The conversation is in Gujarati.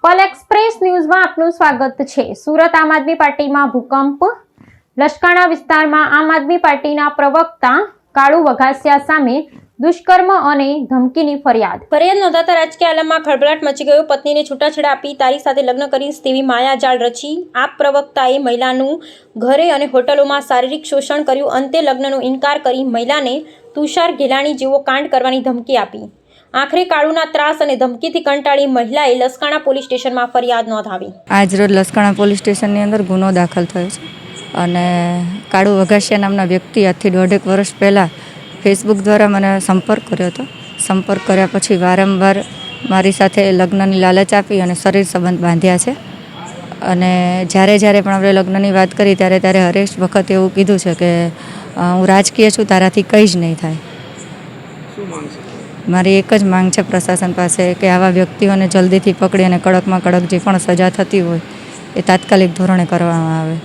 પલ એક્સપ્રેસ ન્યૂઝમાં આપનું સ્વાગત છે। સુરત આમ આદમી પાર્ટીમાં ભૂકંપ। લસકાણા વિસ્તારમાં આમ આદમી પાર્ટીના પ્રવક્તા કાળુ વઘાસિયા સામે દુષ્કર્મ અને ધમકીની ફરિયાદ નોંધાતા રાજકીય આલમમાં ખળભળાટ મચી ગયો। પત્નીને છૂટાછેડા આપી તારી સાથે લગ્ન કરીશ તેવી માયાજાળ રચી આપ પ્રવક્તાએ મહિલાનું ઘરે અને હોટલોમાં શારીરિક શોષણ કર્યું। અંતે લગ્નનો ઇનકાર કરી મહિલાને તુષાર ગેલાણી જેવો કાંડ કરવાની ધમકી આપી। આખરે કાળુના ત્રાસ અને ધમકીથી કંટાળી મહિલાએ લસકાણા પોલીસ સ્ટેશનમાં ફરિયાદ નોંધાવી। આજ રોજ લસકાણા પોલીસ સ્ટેશનની અંદર ગુનો દાખલ થયો છે અને કાળુ વઘાસિયા નામના વ્યક્તિ આજથી 1.5 વર્ષ પહેલાં ફેસબુક દ્વારા મને સંપર્ક કર્યો હતો। સંપર્ક કર્યા પછી વારંવાર મારી સાથે લગ્નની લાલચ આપી અને શરીર સંબંધ બાંધ્યા છે અને જ્યારે પણ આપણે લગ્નની વાત કરી ત્યારે હરેક વખત એવું કીધું છે કે હું રાજકીય છું, તારાથી કંઈ જ નહીં થાય। મારી એક જ માંગ છે પ્રશાસન પાસે કે આવા વ્યક્તિઓને જલ્દીથી પકડી અને કડકમાં કડક જે પણ સજા થતી હોય એ તાત્કાલિક ધોરણે કરવામાં આવે।